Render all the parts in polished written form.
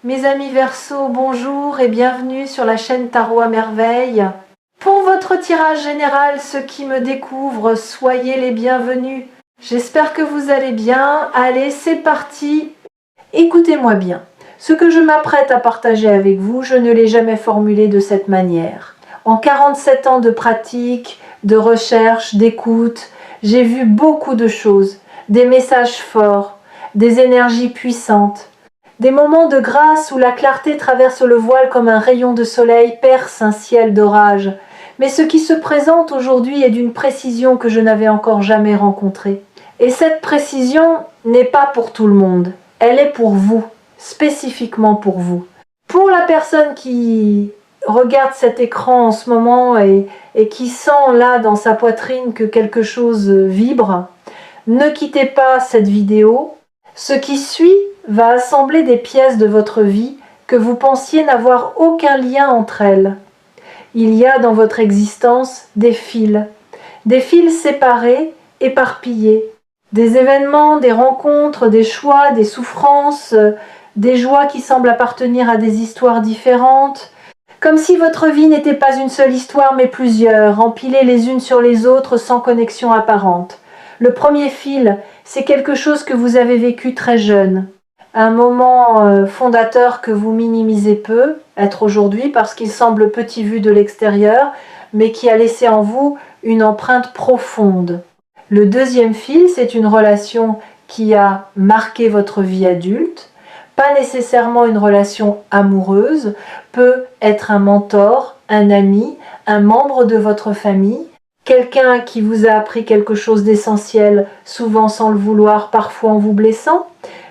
Mes amis Verseaux, bonjour et bienvenue sur la chaîne Tarot à Merveille. Pour votre tirage général, ceux qui me découvrent, soyez les bienvenus. J'espère que vous allez bien. Allez, c'est parti. Écoutez-moi bien. Ce que je m'apprête à partager avec vous, je ne l'ai jamais formulé de cette manière. En 47 ans de pratique, de recherche, d'écoute, j'ai vu beaucoup de choses, des messages forts, des énergies puissantes. Des moments de grâce où la clarté traverse le voile comme un rayon de soleil perce un ciel d'orage. Mais ce qui se présente aujourd'hui est d'une précision que je n'avais encore jamais rencontrée. Et cette précision n'est pas pour tout le monde. Elle est pour vous, spécifiquement pour vous. Pour la personne qui regarde cet écran en ce moment et qui sent là dans sa poitrine que quelque chose vibre, ne quittez pas cette vidéo. Ce qui suit va assembler des pièces de votre vie que vous pensiez n'avoir aucun lien entre elles. Il y a dans votre existence des fils séparés, éparpillés, des événements, des rencontres, des choix, des souffrances, des joies qui semblent appartenir à des histoires différentes, comme si votre vie n'était pas une seule histoire mais plusieurs, empilées les unes sur les autres sans connexion apparente. Le premier fil, c'est quelque chose que vous avez vécu très jeune. Un moment fondateur que vous minimisez peu, être aujourd'hui, parce qu'il semble petit vu de l'extérieur, mais qui a laissé en vous une empreinte profonde. Le deuxième fil, c'est une relation qui a marqué votre vie adulte, pas nécessairement une relation amoureuse, peut être un mentor, un ami, un membre de votre famille, quelqu'un qui vous a appris quelque chose d'essentiel, souvent sans le vouloir, parfois en vous blessant.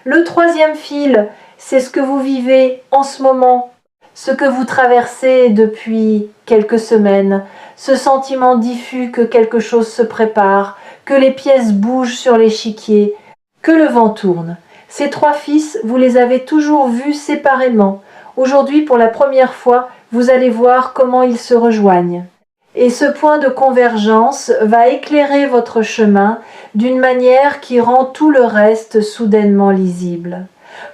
Le troisième fil, c'est ce que vous vivez en ce moment, ce que vous traversez depuis quelques semaines, ce sentiment diffus que quelque chose se prépare, que les pièces bougent sur l'échiquier, que le vent tourne. Ces trois fils, vous les avez toujours vus séparément. Aujourd'hui, pour la première fois, vous allez voir comment ils se rejoignent. Et ce point de convergence va éclairer votre chemin d'une manière qui rend tout le reste soudainement lisible.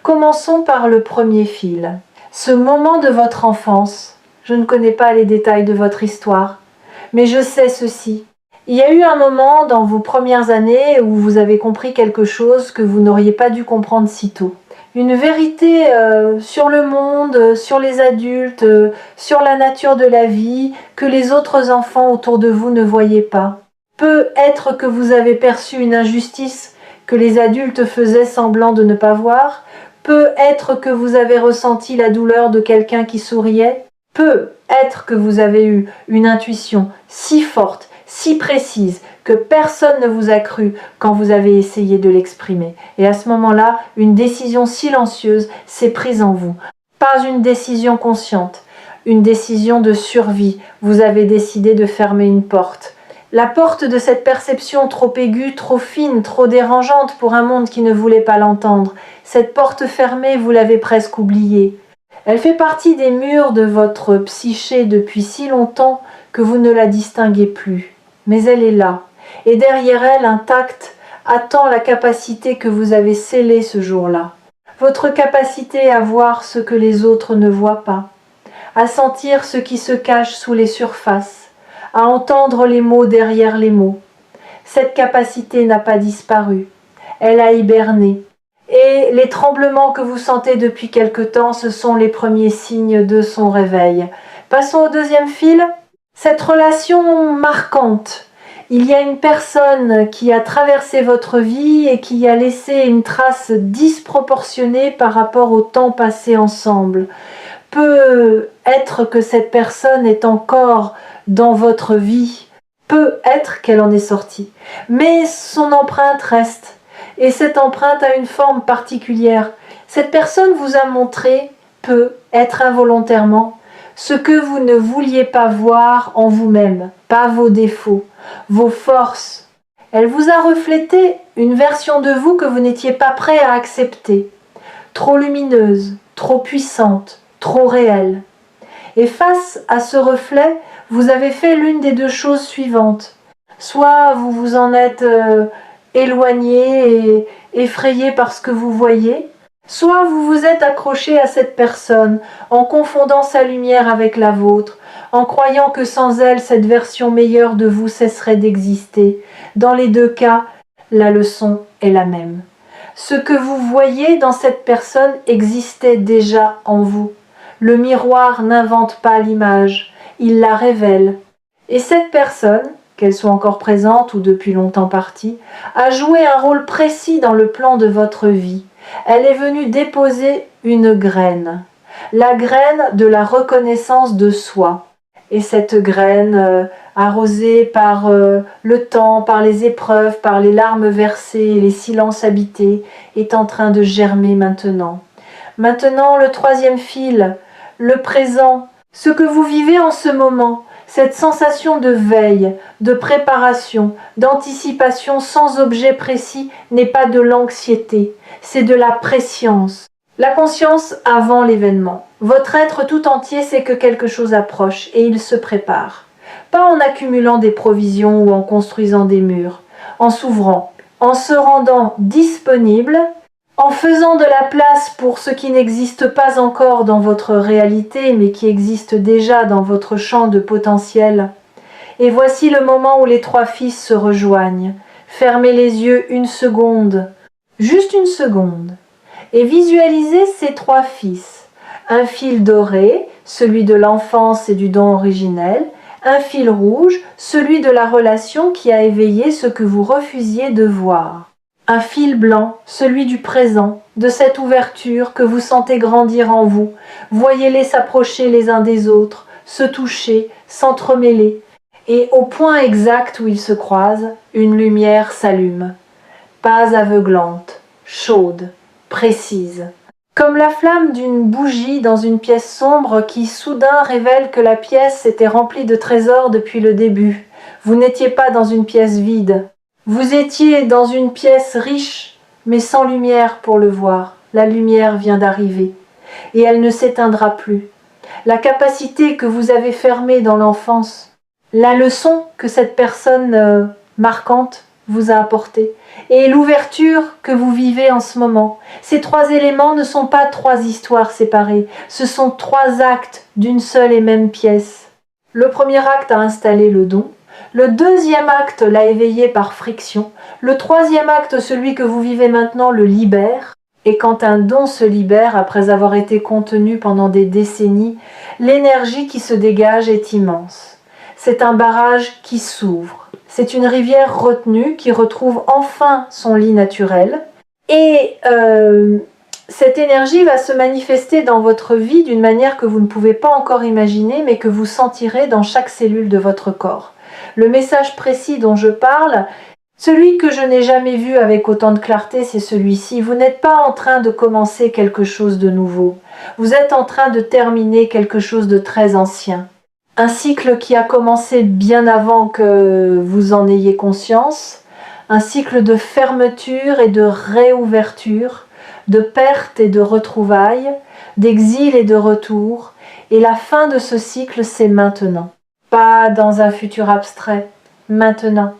Commençons par le premier fil. Ce moment de votre enfance. Je ne connais pas les détails de votre histoire, mais je sais ceci. Il y a eu un moment dans vos premières années où vous avez compris quelque chose que vous n'auriez pas dû comprendre si tôt. Une vérité sur le monde, sur les adultes, sur la nature de la vie, que les autres enfants autour de vous ne voyaient pas. Peut être que vous avez perçu une injustice que les adultes faisaient semblant de ne pas voir. Peut être que vous avez ressenti la douleur de quelqu'un qui souriait. Peut être que vous avez eu une intuition si forte, si précise, que personne ne vous a cru quand vous avez essayé de l'exprimer. Et à ce moment-là, une décision silencieuse s'est prise en vous. Pas une décision consciente, une décision de survie. Vous avez décidé de fermer une porte. La porte de cette perception trop aiguë, trop fine, trop dérangeante pour un monde qui ne voulait pas l'entendre. Cette porte fermée, vous l'avez presque oubliée. Elle fait partie des murs de votre psyché depuis si longtemps que vous ne la distinguez plus. Mais elle est là. Et derrière elle, intacte, attend la capacité que vous avez scellée ce jour-là. Votre capacité à voir ce que les autres ne voient pas, à sentir ce qui se cache sous les surfaces, à entendre les mots derrière les mots. Cette capacité n'a pas disparu, elle a hiberné. Et les tremblements que vous sentez depuis quelque temps, ce sont les premiers signes de son réveil. Passons au deuxième fil. Cette relation marquante. Il y a une personne qui a traversé votre vie et qui a laissé une trace disproportionnée par rapport au temps passé ensemble. Peut être que cette personne est encore dans votre vie. Peut être qu'elle en est sortie. Mais son empreinte reste. Et cette empreinte a une forme particulière. Cette personne vous a montré, peut être involontairement, ce que vous ne vouliez pas voir en vous-même, pas vos défauts, vos forces. Elle vous a reflété une version de vous que vous n'étiez pas prêt à accepter, trop lumineuse, trop puissante, trop réelle. Et face à ce reflet, vous avez fait l'une des deux choses suivantes. Soit vous vous en êtes éloigné et effrayé par ce que vous voyez, Soit vous vous êtes accroché à cette personne en confondant sa lumière avec la vôtre, en croyant que sans elle, cette version meilleure de vous cesserait d'exister. Dans les deux cas, la leçon est la même. Ce que vous voyez dans cette personne existait déjà en vous. Le miroir n'invente pas l'image, il la révèle. Et cette personne, qu'elle soit encore présente ou depuis longtemps partie, a joué un rôle précis dans le plan de votre vie. Elle est venue déposer une graine, la graine de la reconnaissance de soi. Et cette graine, arrosée par le temps, par les épreuves, par les larmes versées, les silences habités, est en train de germer maintenant. Maintenant, le troisième fil, le présent, ce que vous vivez en ce moment, cette sensation de veille, de préparation, d'anticipation sans objet précis n'est pas de l'anxiété, c'est de la prescience. La conscience avant l'événement. Votre être tout entier sait que quelque chose approche et il se prépare. Pas en accumulant des provisions ou en construisant des murs, en s'ouvrant, en se rendant disponible, en faisant de la place pour ce qui n'existe pas encore dans votre réalité mais qui existe déjà dans votre champ de potentiel. Et voici le moment où les trois fils se rejoignent. Fermez les yeux une seconde, juste une seconde. Et visualisez ces trois fils. Un fil doré, celui de l'enfance et du don originel, un fil rouge, celui de la relation qui a éveillé ce que vous refusiez de voir. Un fil blanc, celui du présent, de cette ouverture que vous sentez grandir en vous. Voyez-les s'approcher les uns des autres, se toucher, s'entremêler. Et au point exact où ils se croisent, une lumière s'allume. Pas aveuglante, chaude, précise. Comme la flamme d'une bougie dans une pièce sombre qui soudain révèle que la pièce était remplie de trésors depuis le début. Vous n'étiez pas dans une pièce vide. Vous étiez dans une pièce riche, mais sans lumière pour le voir. La lumière vient d'arriver, et elle ne s'éteindra plus. La capacité que vous avez fermée dans l'enfance, la leçon que cette personne marquante vous a apportée, et l'ouverture que vous vivez en ce moment. Ces trois éléments ne sont pas trois histoires séparées, ce sont trois actes d'une seule et même pièce. Le premier acte a installé le don, le deuxième acte l'a éveillé par friction, le troisième acte, celui que vous vivez maintenant, le libère. Et quand un don se libère après avoir été contenu pendant des décennies, l'énergie qui se dégage est immense. C'est un barrage qui s'ouvre. C'est une rivière retenue qui retrouve enfin son lit naturel. Et cette énergie va se manifester dans votre vie d'une manière que vous ne pouvez pas encore imaginer, mais que vous sentirez dans chaque cellule de votre corps. Le message précis dont je parle, celui que je n'ai jamais vu avec autant de clarté, c'est celui-ci. Vous n'êtes pas en train de commencer quelque chose de nouveau. Vous êtes en train de terminer quelque chose de très ancien. Un cycle qui a commencé bien avant que vous en ayez conscience, un cycle de fermeture et de réouverture, de perte et de retrouvailles, d'exil et de retour, et la fin de ce cycle, c'est maintenant. Pas dans un futur abstrait, maintenant.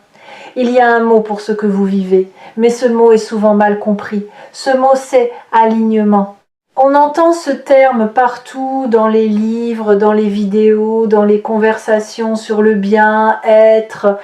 Il y a un mot pour ce que vous vivez, mais ce mot est souvent mal compris. Ce mot, c'est alignement. On entend ce terme partout dans les livres, dans les vidéos, dans les conversations sur le bien-être,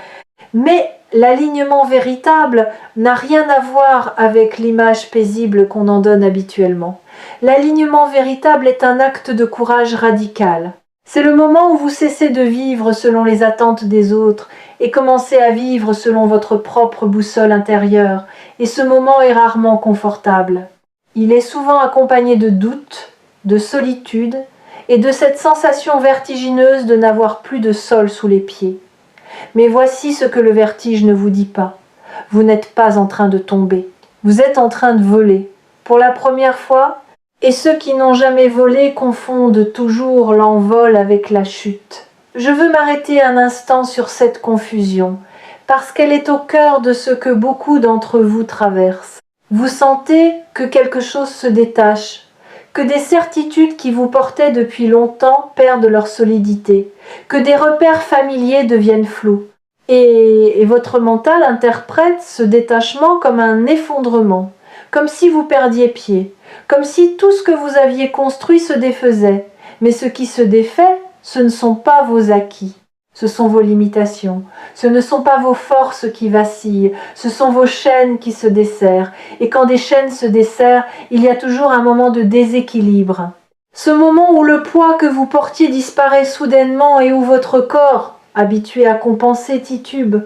mais l'alignement véritable n'a rien à voir avec l'image paisible qu'on en donne habituellement. L'alignement véritable est un acte de courage radical. C'est le moment où vous cessez de vivre selon les attentes des autres et commencez à vivre selon votre propre boussole intérieure, et ce moment est rarement confortable. Il est souvent accompagné de doutes, de solitude et de cette sensation vertigineuse de n'avoir plus de sol sous les pieds. Mais voici ce que le vertige ne vous dit pas. Vous n'êtes pas en train de tomber. Vous êtes en train de voler. Pour la première fois, et ceux qui n'ont jamais volé confondent toujours l'envol avec la chute. Je veux m'arrêter un instant sur cette confusion, parce qu'elle est au cœur de ce que beaucoup d'entre vous traversent. Vous sentez que quelque chose se détache, que des certitudes qui vous portaient depuis longtemps perdent leur solidité, que des repères familiers deviennent flous. Et votre mental interprète ce détachement comme un effondrement, comme si vous perdiez pied, comme si tout ce que vous aviez construit se défaisait. Mais ce qui se défait, ce ne sont pas vos acquis, ce sont vos limitations, ce ne sont pas vos forces qui vacillent, ce sont vos chaînes qui se desserrent. Et quand des chaînes se desserrent, il y a toujours un moment de déséquilibre. Ce moment où le poids que vous portiez disparaît soudainement et où votre corps, habitué à compenser, titube.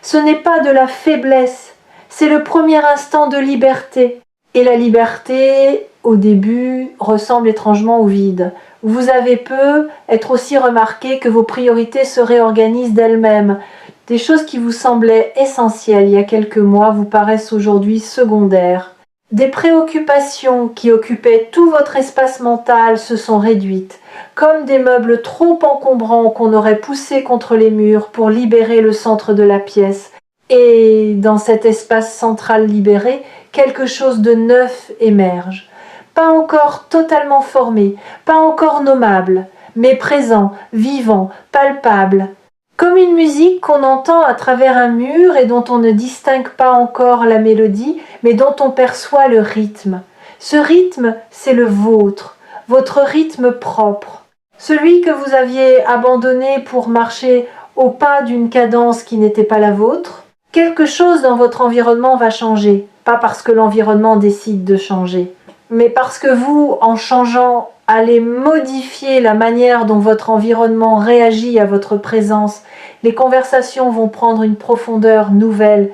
Ce n'est pas de la faiblesse, c'est le premier instant de liberté. Et la liberté, au début, ressemble étrangement au vide. Vous avez peu être aussi remarqué que vos priorités se réorganisent d'elles-mêmes. Des choses qui vous semblaient essentielles il y a quelques mois vous paraissent aujourd'hui secondaires. Des préoccupations qui occupaient tout votre espace mental se sont réduites, comme des meubles trop encombrants qu'on aurait poussés contre les murs pour libérer le centre de la pièce. Et dans cet espace central libéré, quelque chose de neuf émerge. Pas encore totalement formé, pas encore nommable, mais présent, vivant, palpable. Comme une musique qu'on entend à travers un mur et dont on ne distingue pas encore la mélodie, mais dont on perçoit le rythme. Ce rythme, c'est le vôtre, votre rythme propre. Celui que vous aviez abandonné pour marcher au pas d'une cadence qui n'était pas la vôtre. Quelque chose dans votre environnement va changer, pas parce que l'environnement décide de changer, mais parce que vous, en changeant, allez modifier la manière dont votre environnement réagit à votre présence. Les conversations vont prendre une profondeur nouvelle.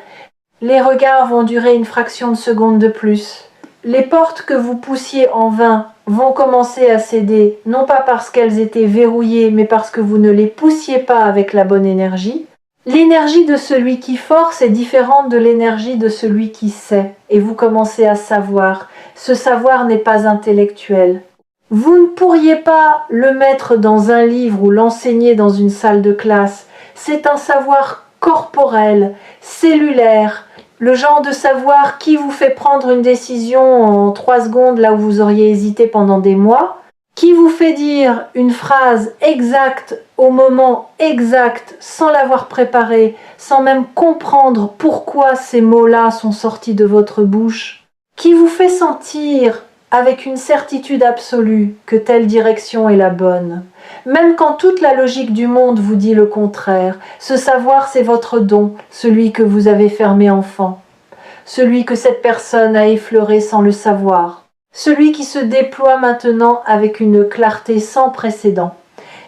Les regards vont durer une fraction de seconde de plus. Les portes que vous poussiez en vain vont commencer à céder, non pas parce qu'elles étaient verrouillées, mais parce que vous ne les poussiez pas avec la bonne énergie. L'énergie de celui qui force est différente de l'énergie de celui qui sait, et vous commencez à savoir. Ce savoir n'est pas intellectuel. Vous ne pourriez pas le mettre dans un livre ou l'enseigner dans une salle de classe. C'est un savoir corporel, cellulaire, le genre de savoir qui vous fait prendre une décision en 3 secondes là où vous auriez hésité pendant des mois, qui vous fait dire une phrase exacte au moment exact sans l'avoir préparée, sans même comprendre pourquoi ces mots-là sont sortis de votre bouche, qui vous fait sentir avec une certitude absolue que telle direction est la bonne. Même quand toute la logique du monde vous dit le contraire, ce savoir c'est votre don, celui que vous avez fermé enfant, celui que cette personne a effleuré sans le savoir, celui qui se déploie maintenant avec une clarté sans précédent.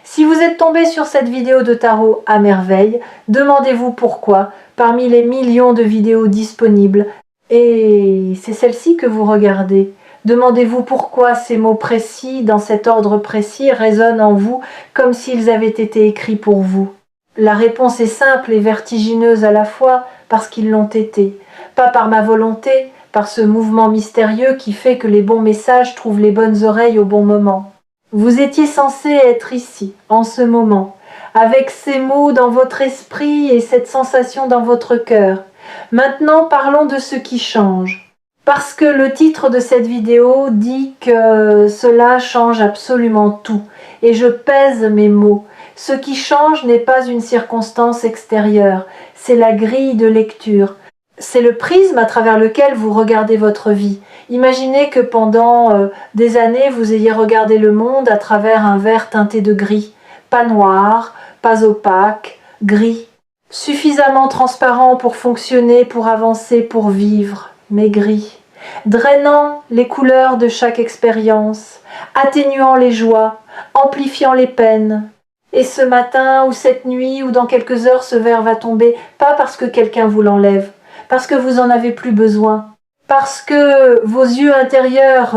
Si vous êtes tombé sur cette vidéo de tarot à merveille, demandez-vous pourquoi, parmi les millions de vidéos disponibles, et c'est celle-ci que vous regardez. Demandez-vous pourquoi ces mots précis, dans cet ordre précis, résonnent en vous comme s'ils avaient été écrits pour vous. La réponse est simple et vertigineuse à la fois parce qu'ils l'ont été. Pas par ma volonté, par ce mouvement mystérieux qui fait que les bons messages trouvent les bonnes oreilles au bon moment. Vous étiez censé être ici, en ce moment, avec ces mots dans votre esprit et cette sensation dans votre cœur. Maintenant, parlons de ce qui change. Parce que le titre de cette vidéo dit que cela change absolument tout. Et je pèse mes mots. Ce qui change n'est pas une circonstance extérieure, c'est la grille de lecture. C'est le prisme à travers lequel vous regardez votre vie. Imaginez que pendant des années, vous ayez regardé le monde à travers un verre teinté de gris. Pas noir, pas opaque, gris. Suffisamment transparent pour fonctionner, pour avancer, pour vivre, mais gris. Drainant les couleurs de chaque expérience, atténuant les joies, amplifiant les peines. Et ce matin ou cette nuit ou dans quelques heures, ce verre va tomber, pas parce que quelqu'un vous l'enlève, parce que vous en avez plus besoin, parce que vos yeux intérieurs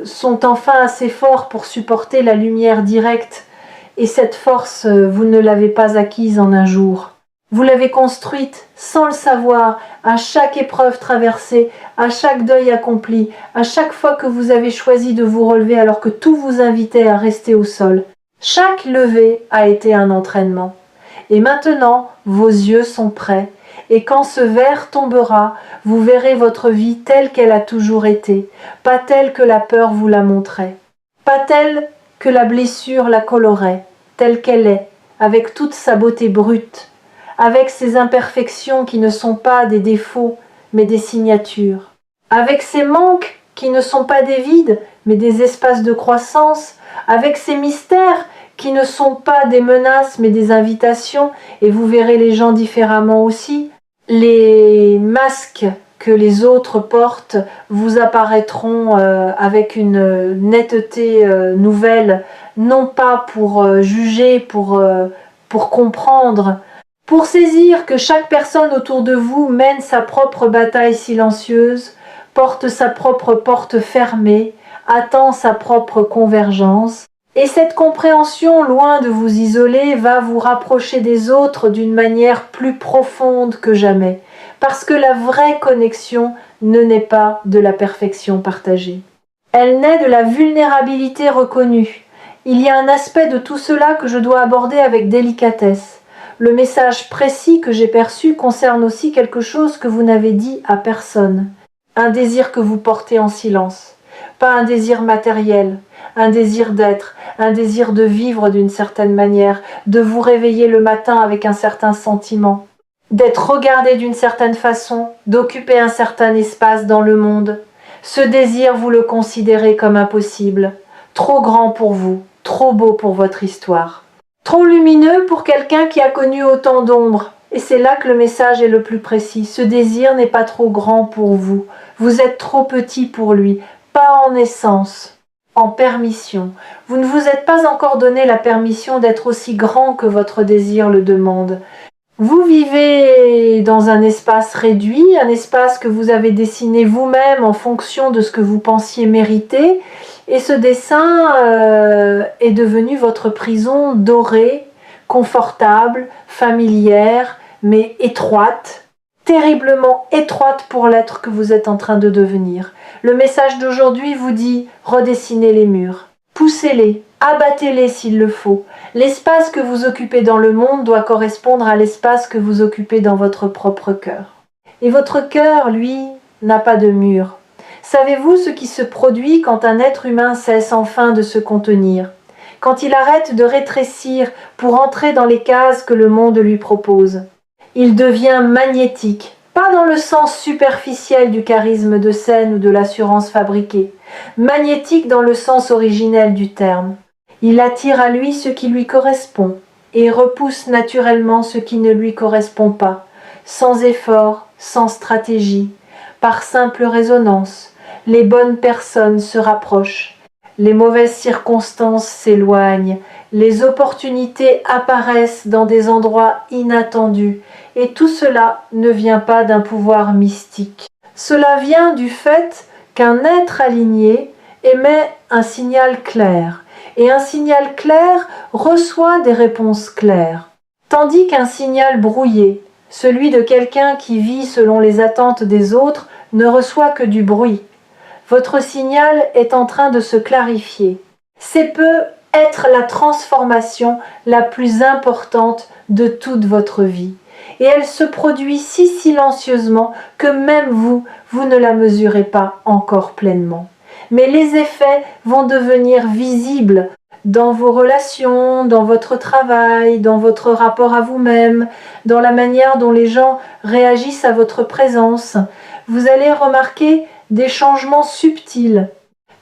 sont enfin assez forts pour supporter la lumière directe, et cette force, vous ne l'avez pas acquise en un jour. Vous l'avez construite sans le savoir, à chaque épreuve traversée, à chaque deuil accompli, à chaque fois que vous avez choisi de vous relever alors que tout vous invitait à rester au sol. Chaque levée a été un entraînement. Et maintenant, vos yeux sont prêts. Et quand ce verre tombera, vous verrez votre vie telle qu'elle a toujours été, pas telle que la peur vous la montrait, pas telle que la blessure la colorait, telle qu'elle est, avec toute sa beauté brute, avec ses imperfections qui ne sont pas des défauts, mais des signatures, avec ses manques qui ne sont pas des vides, mais des espaces de croissance, avec ces mystères qui ne sont pas des menaces, mais des invitations, et vous verrez les gens différemment aussi. Les masques que les autres portent vous apparaîtront avec une netteté nouvelle, non pas pour juger, pour comprendre, pour saisir que chaque personne autour de vous mène sa propre bataille silencieuse, porte sa propre porte fermée, attend sa propre convergence. Et cette compréhension, loin de vous isoler, va vous rapprocher des autres d'une manière plus profonde que jamais, parce que la vraie connexion ne naît pas de la perfection partagée. Elle naît de la vulnérabilité reconnue. Il y a un aspect de tout cela que je dois aborder avec délicatesse. Le message précis que j'ai perçu concerne aussi quelque chose que vous n'avez dit à personne. Un désir que vous portez en silence. Pas un désir matériel, un désir d'être, un désir de vivre d'une certaine manière, de vous réveiller le matin avec un certain sentiment, d'être regardé d'une certaine façon, d'occuper un certain espace dans le monde. Ce désir, vous le considérez comme impossible, trop grand pour vous, trop beau pour votre histoire. Trop lumineux pour quelqu'un qui a connu autant d'ombres. Et c'est là que le message est le plus précis. Ce désir n'est pas trop grand pour vous. Vous êtes trop petit pour lui, pas en essence, en permission. Vous ne vous êtes pas encore donné la permission d'être aussi grand que votre désir le demande. Vous vivez dans un espace réduit, un espace que vous avez dessiné vous-même en fonction de ce que vous pensiez mériter. Et ce dessin est devenu votre prison dorée, confortable, familière, mais étroite, terriblement étroite pour l'être que vous êtes en train de devenir. Le message d'aujourd'hui vous dit « redessinez les murs, poussez-les, abattez-les s'il le faut. L'espace que vous occupez dans le monde doit correspondre à l'espace que vous occupez dans votre propre cœur. Et votre cœur, lui, n'a pas de mur. Savez-vous ce qui se produit quand un être humain cesse enfin de se contenir, quand il arrête de rétrécir pour entrer dans les cases que le monde lui propose? Il devient magnétique, pas dans le sens superficiel du charisme de scène ou de l'assurance fabriquée, magnétique dans le sens originel du terme. Il attire à lui ce qui lui correspond et repousse naturellement ce qui ne lui correspond pas, sans effort, sans stratégie, par simple résonance. Les bonnes personnes se rapprochent, les mauvaises circonstances s'éloignent, les opportunités apparaissent dans des endroits inattendus, et tout cela ne vient pas d'un pouvoir mystique. Cela vient du fait qu'un être aligné émet un signal clair, et un signal clair reçoit des réponses claires, tandis qu'un signal brouillé, celui de quelqu'un qui vit selon les attentes des autres, ne reçoit que du bruit. Votre signal est en train de se clarifier. C'est peut être la transformation la plus importante de toute votre vie. Et elle se produit si silencieusement que même vous ne la mesurez pas encore pleinement. Mais les effets vont devenir visibles dans vos relations, dans votre travail, dans votre rapport à vous-même, dans la manière dont les gens réagissent à votre présence. Vous allez remarquer des changements subtils,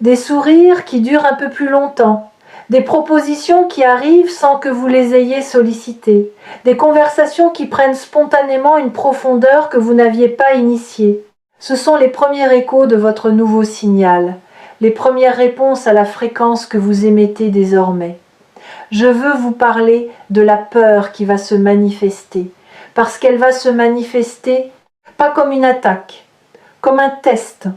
des sourires qui durent un peu plus longtemps, des propositions qui arrivent sans que vous les ayez sollicitées, des conversations qui prennent spontanément une profondeur que vous n'aviez pas initiée. Ce sont les premiers échos de votre nouveau signal, les premières réponses à la fréquence que vous émettez désormais. Je veux vous parler de la peur qui va se manifester, parce qu'elle va se manifester pas comme une attaque, comme un test,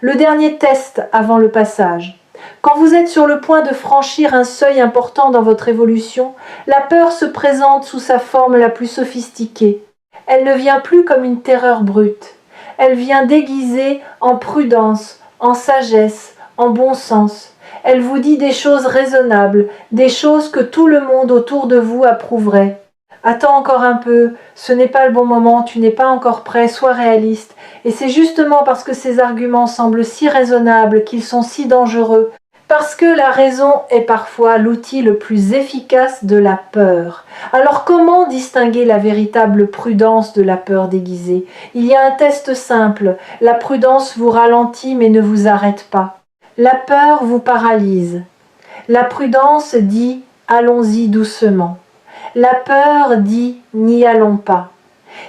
le dernier test avant le passage. Quand vous êtes sur le point de franchir un seuil important dans votre évolution, la peur se présente sous sa forme la plus sophistiquée. Elle ne vient plus comme une terreur brute. Elle vient déguisée en prudence, en sagesse, en bon sens. Elle vous dit des choses raisonnables, des choses que tout le monde autour de vous approuverait. Attends encore un peu, ce n'est pas le bon moment, tu n'es pas encore prêt, sois réaliste. Et c'est justement parce que ces arguments semblent si raisonnables, qu'ils sont si dangereux, Parce que la raison est parfois l'outil le plus efficace de la peur. Alors comment distinguer la véritable prudence de la peur déguisée? Il y a un test simple. La prudence vous ralentit mais ne vous arrête pas. La peur vous paralyse. La prudence dit « allons-y doucement ». La peur dit « n'y allons pas ».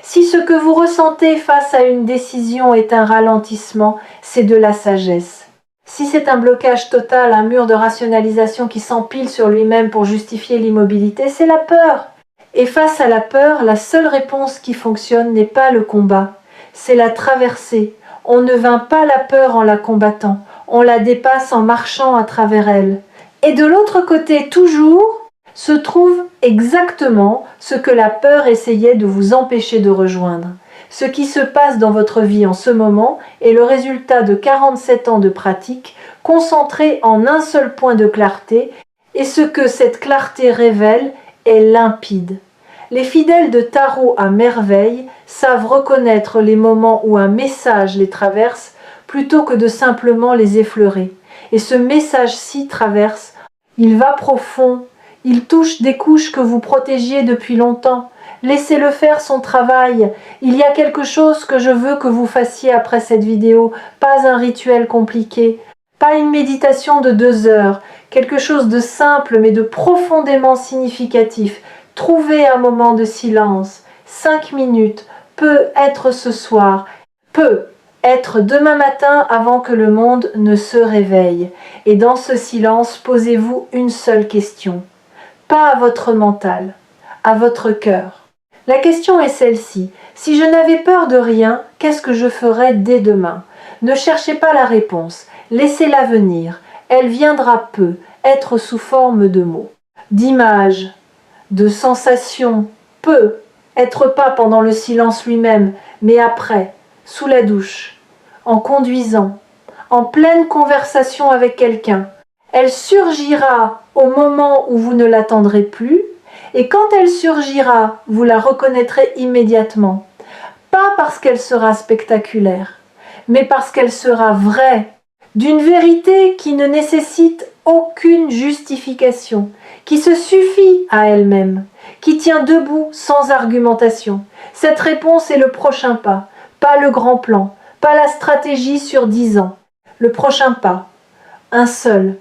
Si ce que vous ressentez face à une décision est un ralentissement, c'est de la sagesse. Si c'est un blocage total, un mur de rationalisation qui s'empile sur lui-même pour justifier l'immobilité, c'est la peur. Et face à la peur, la seule réponse qui fonctionne n'est pas le combat, c'est la traversée. On ne vainc pas la peur en la combattant, on la dépasse en marchant à travers elle. Et de l'autre côté, toujours, se trouve exactement ce que la peur essayait de vous empêcher de rejoindre. Ce qui se passe dans votre vie en ce moment est le résultat de 47 ans de pratique concentrés en un seul point de clarté, et ce que cette clarté révèle est limpide. Les fidèles de tarot à merveille savent reconnaître les moments où un message les traverse plutôt que de simplement les effleurer. Et ce message-ci traverse, il va profond, il touche des couches que vous protégiez depuis longtemps. Laissez-le faire son travail. Il y a quelque chose que je veux que vous fassiez après cette vidéo, pas un rituel compliqué, pas une méditation de 2 heures, quelque chose de simple mais de profondément significatif. Trouvez un moment de silence, 5 minutes, peut être ce soir, peut être demain matin avant que le monde ne se réveille. Et dans ce silence, posez-vous une seule question, pas à votre mental, à votre cœur. La question est celle-ci. Si je n'avais peur de rien, qu'est-ce que je ferais dès demain? Ne cherchez pas la réponse. Laissez-la venir. Elle viendra peu, être sous forme de mots, d'images, de sensations. Peu, être pas pendant le silence lui-même, mais après, sous la douche, en conduisant, en pleine conversation avec quelqu'un. Elle surgira au moment où vous ne l'attendrez plus, et quand elle surgira, vous la reconnaîtrez immédiatement. Pas parce qu'elle sera spectaculaire, mais parce qu'elle sera vraie, d'une vérité qui ne nécessite aucune justification, qui se suffit à elle-même, qui tient debout sans argumentation. Cette réponse est le prochain pas le grand plan, pas la stratégie sur 10 ans. Le prochain pas, un seul.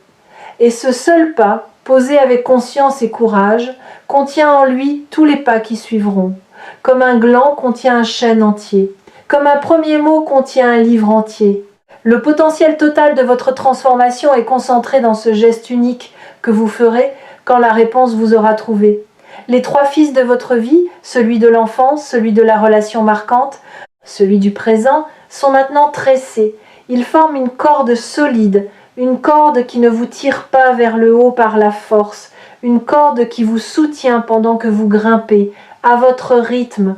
Et ce seul pas, posé avec conscience et courage, contient en lui tous les pas qui suivront. Comme un gland contient un chêne entier. Comme un premier mot contient un livre entier. Le potentiel total de votre transformation est concentré dans ce geste unique que vous ferez quand la réponse vous aura trouvé. Les 3 fils de votre vie, celui de l'enfance, celui de la relation marquante, celui du présent, sont maintenant tressés. Ils forment une corde solide, une corde qui ne vous tire pas vers le haut par la force, une corde qui vous soutient pendant que vous grimpez, à votre rythme,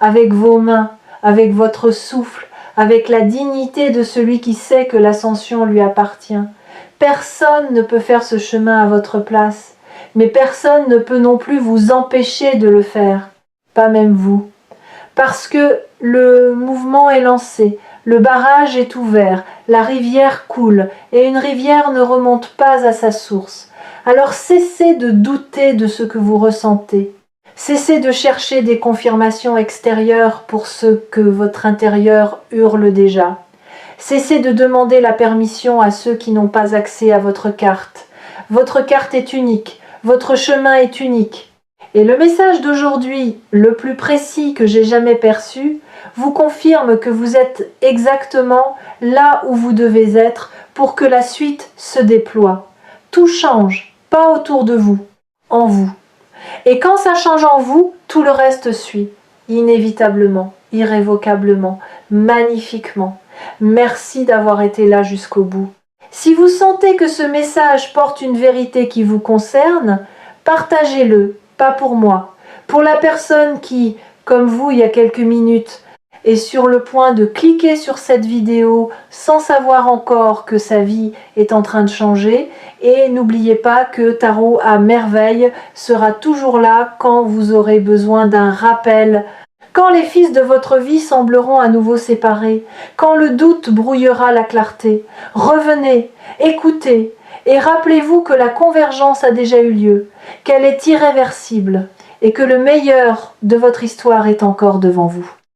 avec vos mains, avec votre souffle, avec la dignité de celui qui sait que l'ascension lui appartient. Personne ne peut faire ce chemin à votre place, mais personne ne peut non plus vous empêcher de le faire, pas même vous. Parce que le mouvement est lancé, le barrage est ouvert, la rivière coule, et une rivière ne remonte pas à sa source. Alors cessez de douter de ce que vous ressentez. Cessez de chercher des confirmations extérieures pour ce que votre intérieur hurle déjà. Cessez de demander la permission à ceux qui n'ont pas accès à votre carte. Votre carte est unique, votre chemin est unique. Et le message d'aujourd'hui, le plus précis que j'ai jamais perçu, vous confirme que vous êtes exactement là où vous devez être pour que la suite se déploie. Tout change, pas autour de vous, en vous. Et quand ça change en vous, tout le reste suit, inévitablement, irrévocablement, magnifiquement. Merci d'avoir été là jusqu'au bout. Si vous sentez que ce message porte une vérité qui vous concerne, partagez-le, pas pour moi, pour la personne qui, comme vous il y a quelques minutes, est sur le point de cliquer sur cette vidéo sans savoir encore que sa vie est en train de changer. Et n'oubliez pas que Tarot à merveille sera toujours là quand vous aurez besoin d'un rappel. Quand les fils de votre vie sembleront à nouveau séparés, quand le doute brouillera la clarté, revenez, écoutez, et rappelez-vous que la convergence a déjà eu lieu, qu'elle est irréversible, et que le meilleur de votre histoire est encore devant vous.